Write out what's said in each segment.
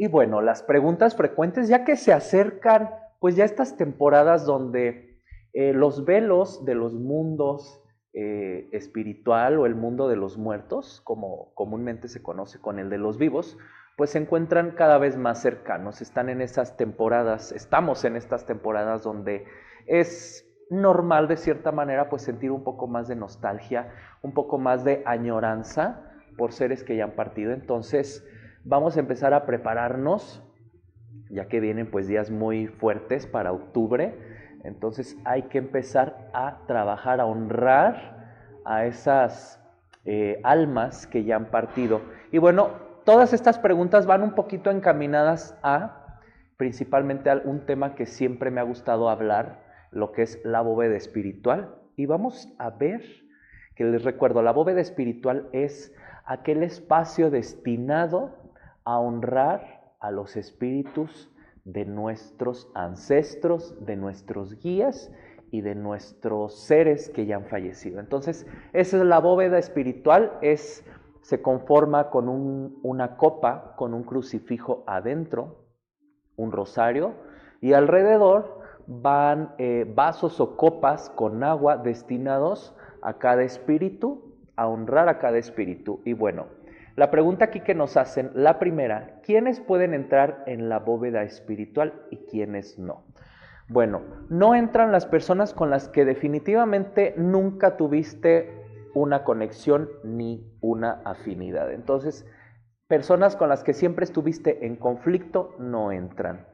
Y bueno, las preguntas frecuentes, ya que se acercan, pues ya estas temporadas donde los velos de los mundos espiritual o el mundo de los muertos, como comúnmente se conoce con el de los vivos, pues se encuentran cada vez más cercanos. Están en esas temporadas, estamos en estas temporadas donde es normal de cierta manera pues sentir un poco más de nostalgia, un poco más de añoranza por seres que ya han partido. Entonces vamos a empezar a prepararnos, ya que vienen pues días muy fuertes para octubre. Entonces hay que empezar a trabajar, a honrar a esas almas que ya han partido. Y bueno, todas estas preguntas van un poquito encaminadas a, principalmente a un tema que siempre me ha gustado hablar, lo que es la bóveda espiritual. Y vamos a ver, que les recuerdo, la bóveda espiritual es aquel espacio destinado a honrar a los espíritus de nuestros ancestros, de nuestros guías y de nuestros seres que ya han fallecido. Entonces, esa es la bóveda espiritual, se conforma con una copa, con un crucifijo adentro, un rosario, y alrededor van vasos o copas con agua destinados a cada espíritu, a honrar a cada espíritu. Y bueno, la pregunta aquí que nos hacen, la primera, ¿quiénes pueden entrar en la bóveda espiritual y quiénes no? Bueno, no entran las personas con las que definitivamente nunca tuviste una conexión ni una afinidad. Entonces, personas con las que siempre estuviste en conflicto no entran.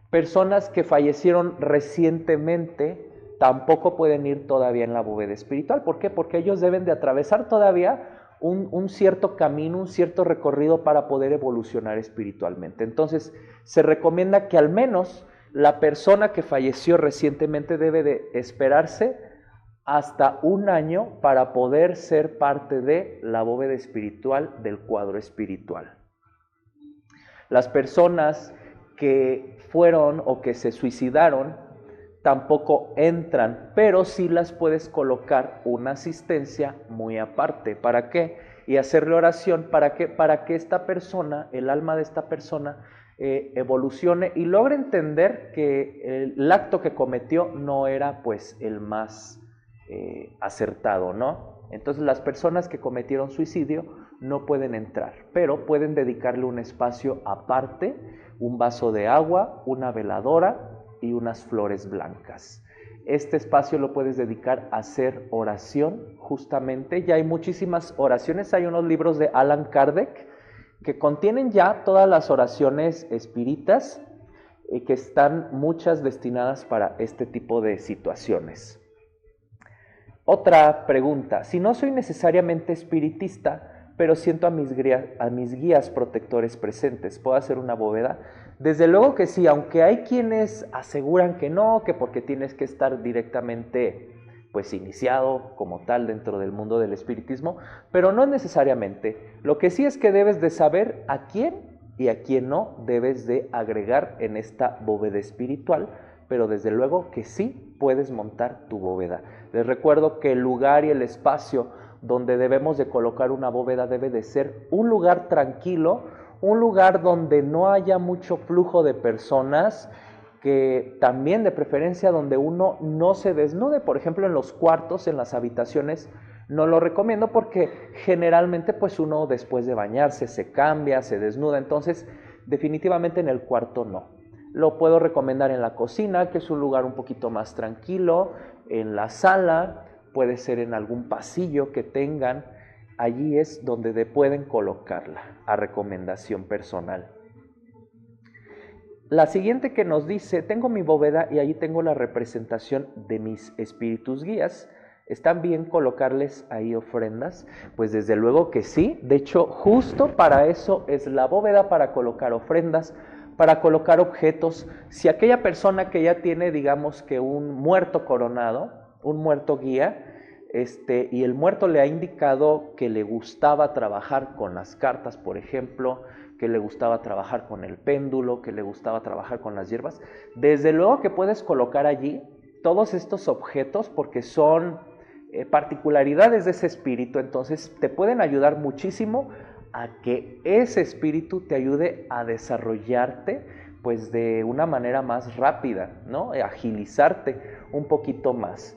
Personas que fallecieron recientemente tampoco pueden ir todavía en la bóveda espiritual. ¿Por qué? Porque ellos deben de atravesar todavía un cierto camino, un cierto recorrido para poder evolucionar espiritualmente. Entonces, se recomienda que al menos la persona que falleció recientemente debe de esperarse hasta un año para poder ser parte de la bóveda espiritual del cuadro espiritual. Las personas que fueron o que se suicidaron tampoco entran, pero sí las puedes colocar una asistencia muy aparte. ¿Para qué? Y hacerle oración para que esta persona, el alma de esta persona, evolucione y logre entender que el acto que cometió no era pues el más acertado, ¿no? Entonces las personas que cometieron suicidio no pueden entrar, pero pueden dedicarle un espacio aparte, un vaso de agua, una veladora y unas flores blancas. Este espacio lo puedes dedicar a hacer oración, justamente. Ya hay muchísimas oraciones, hay unos libros de Allan Kardec que contienen ya todas las oraciones espíritas, que están muchas destinadas para este tipo de situaciones. Otra pregunta, si no soy necesariamente espiritista, pero siento a mis guías protectores presentes, ¿puedo hacer una bóveda? Desde luego que sí, aunque hay quienes aseguran que no, que porque tienes que estar directamente pues iniciado como tal dentro del mundo del espiritismo, pero no necesariamente. Lo que sí es que debes de saber a quién y a quién no debes de agregar en esta bóveda espiritual, pero desde luego que sí puedes montar tu bóveda. Les recuerdo que el lugar y el espacio donde debemos de colocar una bóveda debe de ser un lugar tranquilo, un lugar donde no haya mucho flujo de personas, que también de preferencia donde uno no se desnude. Por ejemplo, en los cuartos, en las habitaciones, no lo recomiendo porque generalmente pues uno después de bañarse se cambia, se desnuda, entonces definitivamente en el cuarto no. Lo puedo recomendar en la cocina, que es un lugar un poquito más tranquilo, en la sala, puede ser en algún pasillo que tengan, allí es donde pueden colocarla, a recomendación personal. La siguiente que nos dice, tengo mi bóveda y allí tengo la representación de mis espíritus guías. ¿Están bien colocarles ahí ofrendas? Pues desde luego que sí. De hecho, justo para eso es la bóveda, para colocar ofrendas, para colocar objetos. Si aquella persona que ya tiene, digamos que un muerto coronado, un muerto guía, y el muerto le ha indicado que le gustaba trabajar con las cartas, por ejemplo, que le gustaba trabajar con el péndulo, que le gustaba trabajar con las hierbas, desde luego que puedes colocar allí todos estos objetos porque son particularidades de ese espíritu, entonces te pueden ayudar muchísimo a que ese espíritu te ayude a desarrollarte pues de una manera más rápida, ¿no? Agilizarte un poquito más.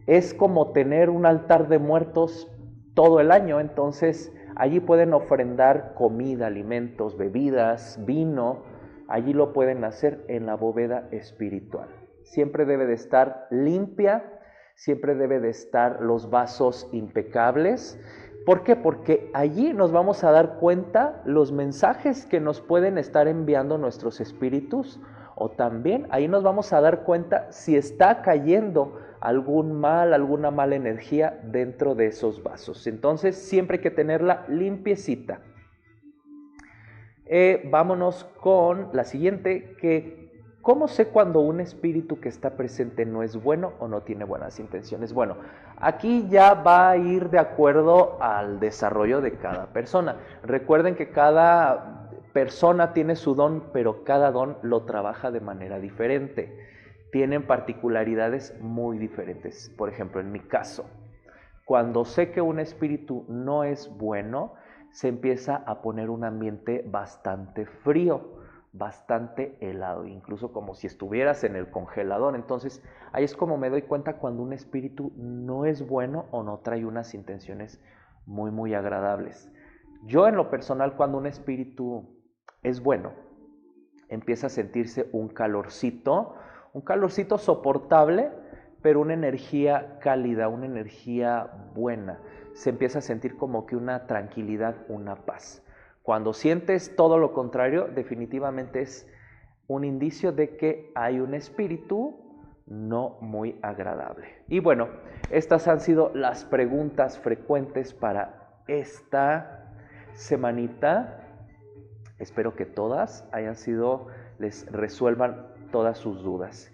Es como tener un altar de muertos todo el año, entonces allí pueden ofrendar comida, alimentos, bebidas, vino, allí lo pueden hacer en la bóveda espiritual. Siempre debe de estar limpia, siempre debe de estar los vasos impecables. ¿Por qué? Porque allí nos vamos a dar cuenta los mensajes que nos pueden estar enviando nuestros espíritus, o también ahí nos vamos a dar cuenta si está cayendo algún mal, alguna mala energía dentro de esos vasos. Entonces siempre hay que tenerla limpiecita. Vámonos con la siguiente, que ¿cómo sé cuando un espíritu que está presente no es bueno o no tiene buenas intenciones? Bueno, aquí ya va a ir de acuerdo al desarrollo de cada persona. Recuerden que cada persona tiene su don, pero cada don lo trabaja de manera diferente. Tienen particularidades muy diferentes. Por ejemplo, en mi caso, cuando sé que un espíritu no es bueno, se empieza a poner un ambiente bastante frío, bastante helado, incluso como si estuvieras en el congelador. Entonces, ahí es como me doy cuenta cuando un espíritu no es bueno o no trae unas intenciones muy agradables. Yo en lo personal, cuando un espíritu es bueno, empieza a sentirse un calorcito soportable, pero una energía cálida, una energía buena. Se empieza a sentir como que una tranquilidad, una paz. Cuando sientes todo lo contrario, definitivamente es un indicio de que hay un espíritu no muy agradable. Y bueno, estas han sido las preguntas frecuentes para esta semanita. Espero que todas hayan sido, les resuelvan todas sus dudas.